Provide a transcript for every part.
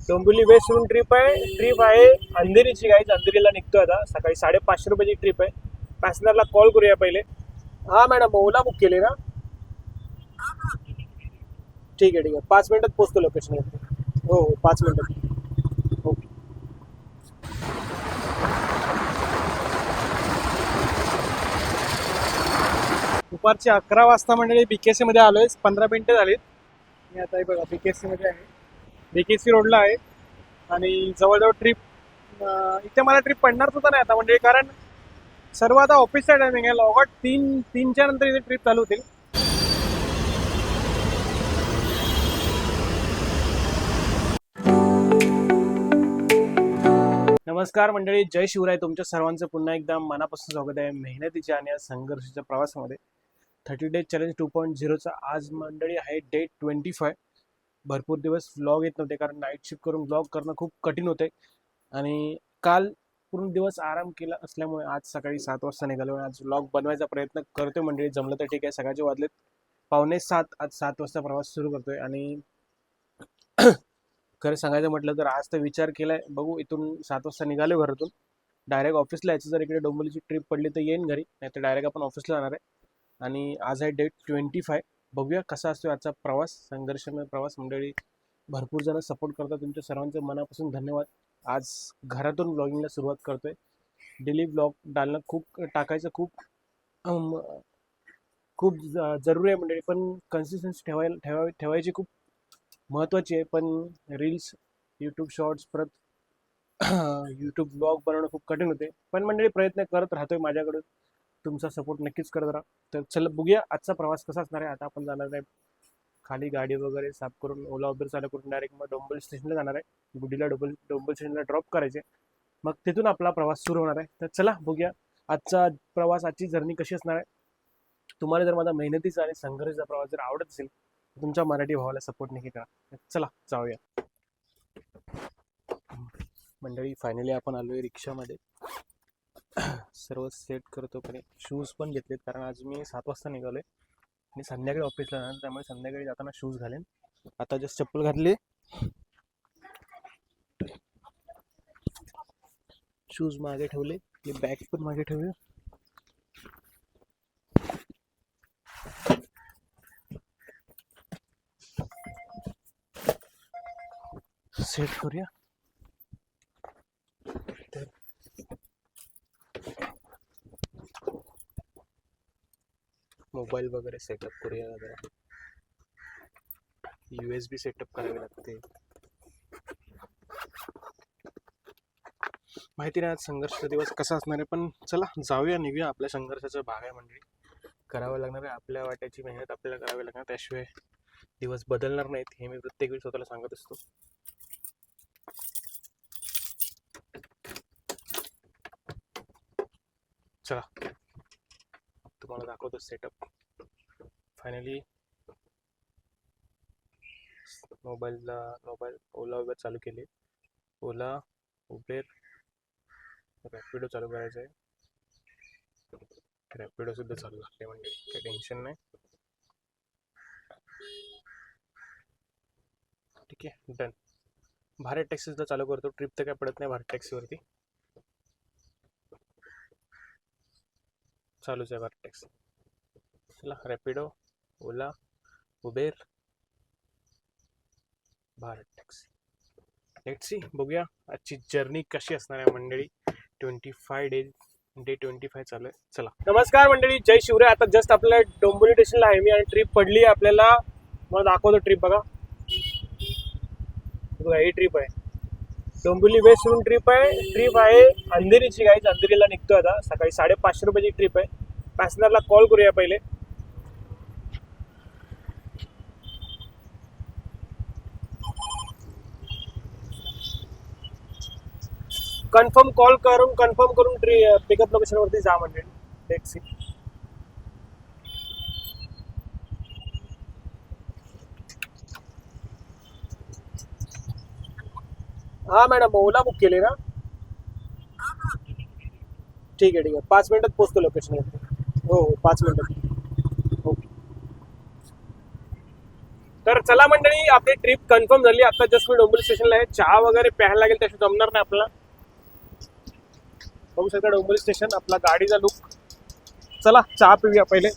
Dombivli वेस्टवरून trip आहे अंधेरीची guys. अंधेरीला निघतो आता. सकाळी 550 रुपयाची ट्रिप आहे. पॅसेंजरला कॉल करूया पहिले. हा मॅडम, ओला बुक केले ना? ठीक आहे 5 मिनिटात पोहोचतो लोकेशनवरती. हो 5 मिनिटात. ओके. दुपारचे 11 वाजता मंडळी BKC मध्ये आलोय. 15 मिनिटं झालीत. मी आता हे बघा BKC मध्ये आहे. BKC रोडला आहे आणि जवळजवळ ट्रिप इथे मला ट्रिप पडणारच होता नाही आता म्हणजे, कारण सर्व आता ऑफिसचा टायमिंग आहे. लॉगआउट तीनच्या नंतर इथे ट्रिप चालू होतील. नमस्कार मंडळी, जय शिवराय. तुमच्या सर्वांचं पुन्हा एकदा मनापासून स्वागत आहे मेहनतीच्या आणि संघर्षाच्या प्रवासामध्ये. 30 डेज चॅलेंज 2.0चा आज मंडळी आहे डे 25. भरपूर दिवस व्लॉग येत नव्हते कारण नाईट शिफ्ट करून व्लॉग करणं खूप कठीण होते आणि काल पूर्ण दिवस आराम केला असल्यामुळे आज सकाळी 7 वाजता निघालो. आज व्लॉग बनवायचा प्रयत्न करतोय मंडळी. जमलं तर ठीक आहे. सकाळचे वाजलेत 6:45. आज 7 वाजता प्रवास सुरू करतोय आणि खरं सांगायचं म्हटलं तर आज तर विचार केलाय, बघू इथून 7 वाजता निघालो घरातून. डायरेक्ट ऑफिसला यायचं. जर इकडे डोंबिवलीची ट्रिप पडली तर येईन घरी, नाही तर डायरेक्ट आपण ऑफिसला जाणार आहे. आणि आज आहे डे 25. बघूया कसा असतो आजचा प्रवास, संघर्षमय प्रवास मंडळी. भरपूर जण सपोर्ट करतात, तुमच्या सर्वांचे मनापासून धन्यवाद. आज घरातून ब्लॉगिंगला सुरुवात करतोय. डेली ब्लॉग डालणं टाकायचं खूप जरुरी आहे मंडळी, पण कन्सिस्टन्सी ठेवायची खूप महत्त्वाची आहे. पण रील्स, यूट्यूब शॉर्ट्स, परत यूट्यूब ब्लॉग बनवणं खूप कठीण होते. पण मंडळी प्रयत्न करत राहतोय माझ्याकडून. तुमचा सपोर्ट नक्कीच करत राहा. तर चला बघूया आजचा प्रवास कसा असणार आहे. आता आपण जाणार आहे खाली, गाडी वगैरे साफ करून ओला उबेर चालू करून डायरेक्ट मग डोंबिवली स्टेशनला जाणार आहे. गुडीला डोंबिवली स्टेशनला ड्रॉप करायचे, मग तिथून आपला प्रवास सुरू होणार आहे. तर चला बघूया आजचा प्रवास, आजची जर्नी कशी असणार आहे. तुम्हाला जर माझा मेहनतीचा आणि संघर्षाचा प्रवास जर आवडत असेल तर तुमच्या मराठी भावाला सपोर्ट नक्की करा. चला जाऊया मंडळी. फायनली आपण आलोय रिक्षामध्ये. सर्व सेट करतो, पण शूज पण घेतलेत कारण आज मी 7 वाजता निघालोय आणि संध्याकाळी ऑफिसला जाणार, त्यामुळे संध्याकाळी जाताना शूज घालेन. आता जस्ट चप्पल घातली, शूज मागे ठेवले, बॅग पण मागे ठेवले. सेट करूया. तर मोबाईल वगैरे सेटअप करूया. वगैरे USB सेटअप करावे लागते. माहिती नाही आज संघर्षाचा दिवस कसा असणार आहे, पण चला जाऊया, निघूया. आपल्या संघर्षाचा भाग आहे मंडळी. करावं लागणार आहे, आपल्या वाट्याची मेहनत आपल्याला करावी लागणार, त्याशिवाय दिवस बदलणार नाहीत. हे मी प्रत्येक वेळी स्वतःला सांगत असतो. चला तुम्हाला दाखवतो सेटअप. फायनली मोबाईल ओला उबेर चालू केली. ओला उबेर रॅपिडो चालू करायचं आहे. रॅपिडो सुद्धा चालू झाले म्हणजे काही टेन्शन नाही. ठीक आहे, डन. भारत टॅक्सी सुद्धा चालू करतो. ट्रिप तर काय पडत नाही भारत टॅक्सीवरती. चालूच आहे भारत टॅक्सी. चला Rapido, Ola Uber, Bharat taxi. Let's see, बघूया आजची जर्नी कशी असणार आहे मंडळी. 25 डेज, डे 25 चालू आहे. चला. नमस्कार मंडळी, जय शिवराय. आता जस्ट आपल्या डोंबिवली स्टेशनला आहे मी आणि ट्रिप पडली आहे आपल्याला. मला दाखवतो ट्रिप. बघा ही ट्रिप आहे. डोंबिवली वेस्टवरून ट्रिप आहे अंधेरीची गाईज. अंधेरीला निघतो आता. सकाळी 550 रुपयाची ट्रिप आहे. पॅसेंजरला कॉल करूया पहिले. कॉल करून कन्फर्म करून पिकअप लोकेशनवरती जा म्हणजे टॅक्सी. हा मॅडम, ओला बुक केले ना? ठीक आहे 5 मिनिटात पोहोचतो लोकेशनवरती. हो 5 मिनिटात. ओके. तर चला मंडळी, आपली ट्रिप कन्फर्म झाली. आता जस्ट मी डोंबिवली स्टेशनला आहे. चहा वगैरे प्यायला लागेल, त्याशिवाय जमणार नाही आपल्याला. बघू शकता डोंबिवली स्टेशन, आपला गाडीचा लुक. चला चहा पिऊया पहिले.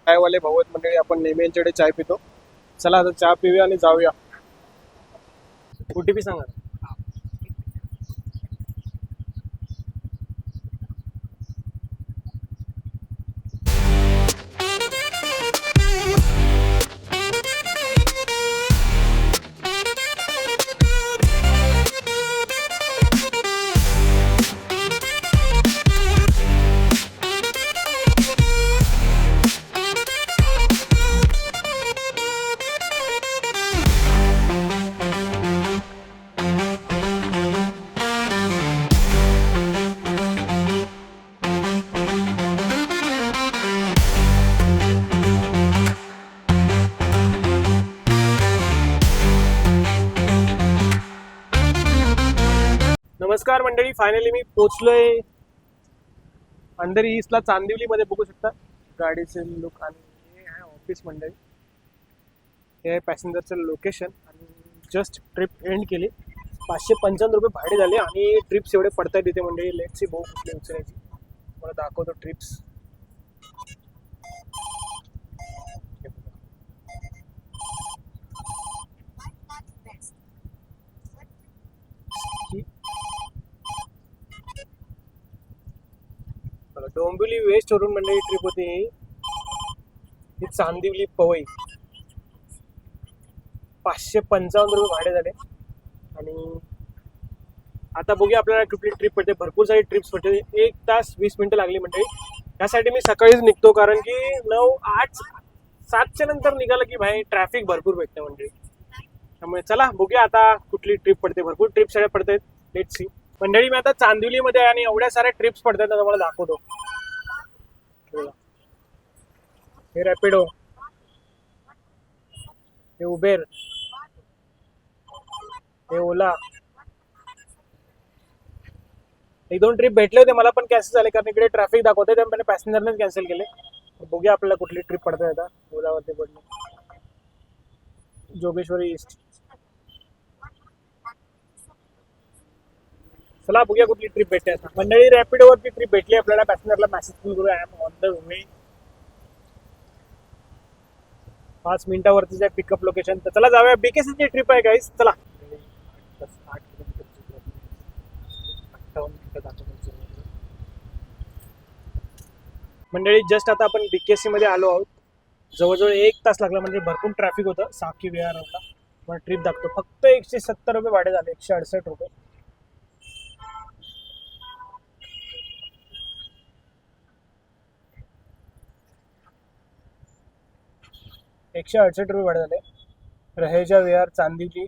चायवाले भाऊ आहेत मंडळी, आपण नेहमी यांच्याकडे चाय पितो. चला आता चहा पिऊया आणि जाऊया. OTP सांगा. नमस्कार मंडळी, फायनली मी पोचलोय अंधेरी ईस्टला, चांदिवली मध्ये. बघू शकता गाडीचे लुक. आणि हे आहे ऑफिस मंडळी. हे आहे पॅसेंजरचं लोकेशन. आणि जस्ट ट्रिप एंड केली. 555 रुपये भाडे झाले आणि ट्रिप्स एवढे पडतायत तिथे मंडळी. लेट्स भाऊ कुठली उचलायची, मला दाखवतो ट्रिप्स. डोंबिवली वेस्ट वरून मंडळी ट्रिप होती ही. चांदिवली पवई. 555 रुपये भाडे झाले. आणि आता बघूया आपल्याला कुठली ट्रिप पडते. भरपूर सारी ट्रिप्स पडते. 1 तास 20 मिनिटं लागली मंडळी. त्यासाठी मी सकाळीच निघतो, कारण की 9, 8, 7च्या नंतर निघालं की भाई ट्रॅफिक भरपूर भेटते मंडळी. त्यामुळे चला बघूया आता कुठली ट्रिप पडते. भरपूर ट्रिप सगळ्या पडतात. लेट्स सी मंडळी. मी आता चांदिवलीमध्ये आहे आणि एवढ्या साऱ्या ट्रिप्स पडतात, आता मला दाखवतो. हे रॅपिडो, हे उबेर, हे ओला. 1-2 ट्रिप भेटले होते मला, पण कॅन्सल झाले कारण इकडे ट्रॅफिक दाखवते, त्यामुळे पॅसेंजरनेच कॅन्सल केले. बघूया आपल्याला कुठली ट्रिप पडते. आता ओलावरती पडली जोगेश्वरी ईस्ट. चला बघूया कुठली ट्रिप भेटते. आता मंडळी रॅपिडोवरती ट्रिप भेटली आपल्याला. पॅसेंजरला मेसेज करूया, I am on the way. 5 मिनिटावरतीच आहे पिकअप लोकेशन. तर चला जाऊया. BKC ट्रिप आहे गाईस. चला. 8 किलोमीटर 58 मिनिटं मंडळी. जस्ट आता आपण BKC मध्ये आलो आहोत. जवळजवळ 1 तास लागला, म्हणजे भरपूर ट्रॅफिक होतं साकी विहार रोडला. मला ट्रिप दाखतो. फक्त 170 रुपये भाडे झाले. 168 रुपये. ₹168 भाडे झाले. रहेजा विहार चांदिवली,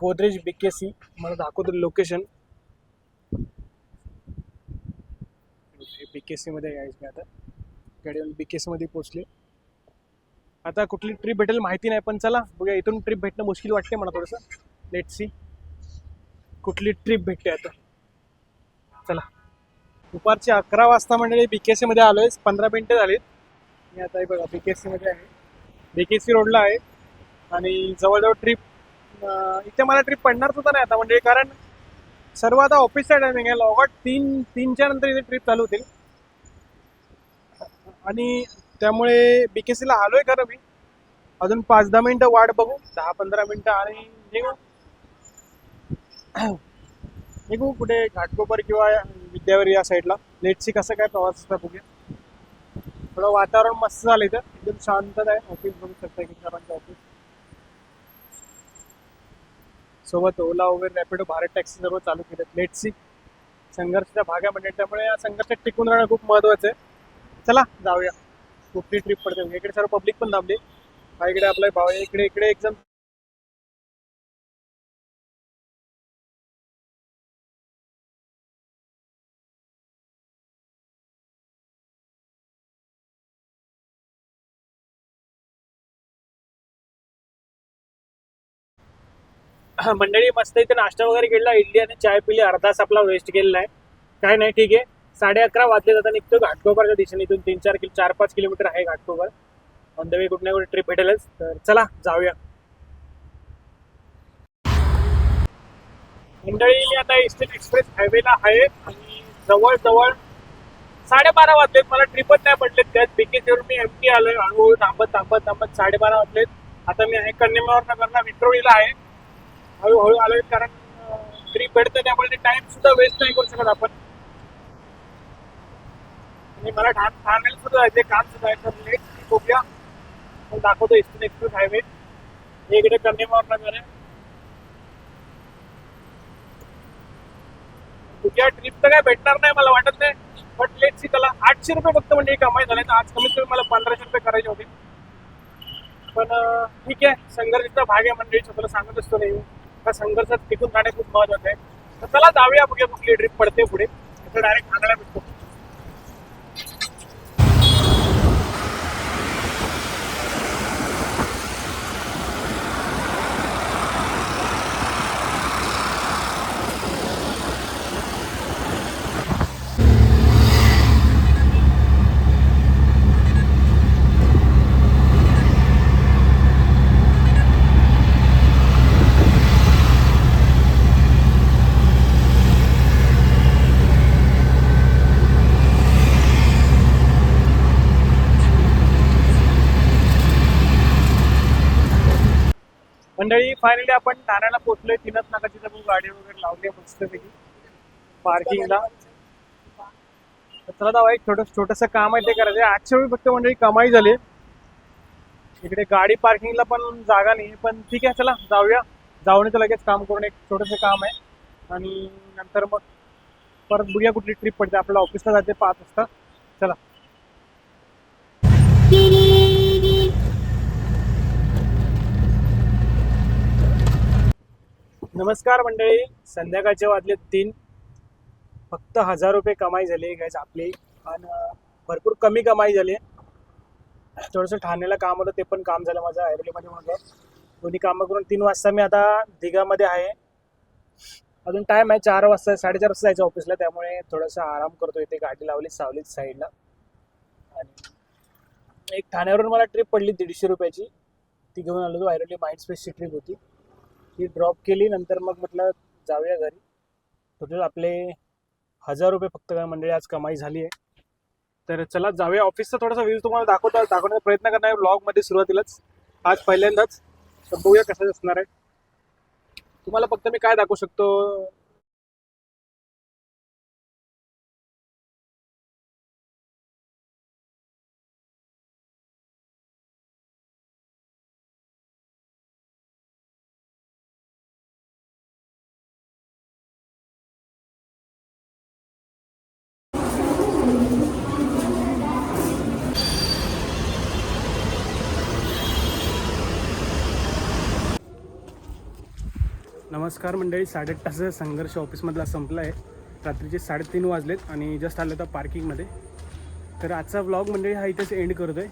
गोदरेज BKC. मला दाखवतो लोकेशन. BKC मध्ये यायचं मी आता. गाडीवर BKC मध्ये पोहोचले. आता कुठली ट्रिप भेटेल माहिती नाही, पण चला बघूया. इथून ट्रिप भेटणं मुश्किल वाटते मला थोडंसं. लेट्स सी कुठली ट्रिप भेटते आता. चला. दुपारचे 11 वाजता मंडळी BKC मध्ये आलोय. 15 मिनिटं झालीत. मी आता बघा BKC मध्ये आहे. BKC रोडला आहे. आणि जवळजवळ ट्रिप इथे मला ट्रिप पडणार सुद्धा नाही आता म्हणजे, कारण सर्व आता ऑफिसचा टायमिंग आहे. लॉगआउट 3च्या नंतर इथे ट्रिप चालू होतील. आणि त्यामुळे BKCला आलोय खरं मी. अजून 5-10 मिनिटं वाट बघू. 10-15 मिनिटं आणि निघू कुठे घाटकोपर किंवा विद्यावरी या साईडला. लेट्स कसं काय प्रवास असता बघूया. थोडं वातावरण मस्त झालं इथं. एकदम शांतता आहे. ऑफिस बघू शकता की सरांचं ऑफिस. सोबत ओला, उबेर, रॅपिडो, भारत टॅक्सी सर्व चालू केलेत. Let's see. संघर्षाच्या भागा म्हणजे, त्यामुळे या संघर्षात टिकून राहणं खूप महत्वाचं आहे. चला जाऊया. कुठली ट्रिप पडते. इकडे सर्व पब्लिक पण थांबली. हा इकडे आपला भाव आहे. इकडे एकदम मंडळी मस्त इथे नाश्ता वगैरे केला. इडली आणि चाय पिली. अर्धा तास आपला वेस्ट केलेला आहे. काय नाही, ठीक आहे. 11:30 वाजले. आता निघतो घाटकोपरच्या दिशेने. इथून 4-5 किलोमीटर आहे घाटकोपर. ऑन द वे कुठे ना कुठे ट्रिप भेटेलच. तर चला जाऊया. मंडळी मी आता ईस्टर्न एक्सप्रेस हायवेला आहे आणि जवळजवळ 12:30 वाजलेत. मला ट्रिपच नाही पडलेत. त्यात बीकेसीवरून मी एमटी आलोय. हळूहळू थांबत थांबत थांबत 12:30 वाजलेत. आता मी आहे कन्नेमावर नगरला विक्रोळीला आहे. हळूहळू आलोय कारण ट्रिप भेटते त्यामुळे टाइम सुद्धा वेस्ट नाही करू शकत आपण. आणि मला ठाण्याला सुद्धा जायचे, काम सुद्धा आहे. तर लेट बघूया. मग दाखवतो ईस्टर्न एक्सप्रेस हायवे. इकडे कन्नेमावर नगर आहे. तुझ्या ट्रिप तर काय भेटणार नाही मला वाटत नाही. But let see. त्याला 800 रुपये फक्त म्हणजे कमाई झाले. तर आज कमीत कमी मला 1500 रुपये करायचे होते. पण ठीक आहे, संघर्षाचा भाग आहे. म्हणजे स्वतःला सांगत असतो नाही का संघर्षात टिकून राहणे खूप महत्वाचं आहे. तर चला जाऊया, बघूया कुठली ट्रिप पडते पुढे. तर डायरेक्ट ठाण्याला भेटतो. मंडळी फायनली आपण ठाण्याला पोहोचलोय. 3च नाकाची तर गाडी वगैरे लावली मस्तपैकी पार्किंगला. तर चला जाऊ, एक छोटंसं काम आहे ते करायचं. 800 रुपये फक्त मंडळी कमाई झाली. इकडे गाडी पार्किंगला पण जागा नाही, पण ठीक आहे चला जाऊया. जाऊन तर लगेच काम करून एक छोटंसं काम आहे आणि नंतर मग परत बघूया कुठली ट्रिप पडते. आपल्याला ऑफिसला जायचे 5 वाजता. चला. नमस्कार मंडळी, संध्याकाळचे वाजले 3. फक्त 1000 रुपये कमाई झाली गॅस आपली. आणि भरपूर कमी कमाई झाली. थोडंसं ठाण्याला काम होतं, ते पण काम झालं माझं. ऐरोलीमध्ये माझं दोन्ही कामं करून 3 वाजता मी आता दिघामध्ये आहे. अजून टाईम आहे, 4 वाजता 4:30 वाजता जायचं ऑफिसला. त्यामुळे थोडासा आराम करतो. इथे गाडी लावली सावलीत साईडला. आणि एक ठाण्यावरून मला ट्रिप पडली 150 रुपयाची. ती घेऊन आलो. तो ऐरोली माइंड स्पेसची ट्रिप होती. ती ड्रॉप केली. नंतर मग म्हटलं जाऊया घरी. टोटल आपले 1000 रुपये फक्त मंडळी आज कमाई झाली आहे. तर चला जाऊया. ऑफिसचा थोडासा व्ह्यू तुम्हाला दाखवण्याचा प्रयत्न करणार आहे ब्लॉगमध्ये सुरुवातीलाच. आज पहिल्यांदाच. तर बघूया कसं असणार आहे. तुम्हाला फक्त मी काय दाखवू शकतो. नमस्कार मंडळी, 8.5 तासाचा संघर्ष ऑफिसमधला संपला आहे. रात्रीचे 3:30 वाजलेत आणि जस्ट आलं होतं पार्किंगमध्ये. तर आजचा व्लॉग मंडळी हा इथेच एंड करतो आहे.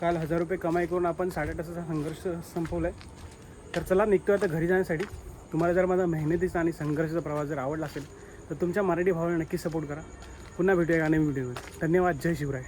काल 1000 रुपये कमाई करून आपण 8.5 तासाचा संघर्ष संपवला आहे. तर चला निघतो आता घरी जाण्यासाठी. तुम्हाला जर माझा मेहनतीचा आणि संघर्षाचा प्रवास जर आवडला असेल तर तुमच्या मराठी भावाला नक्की सपोर्ट करा. पुन्हा भेटूया नवीन व्हिडिओमध्ये. धन्यवाद. जय शिवराय.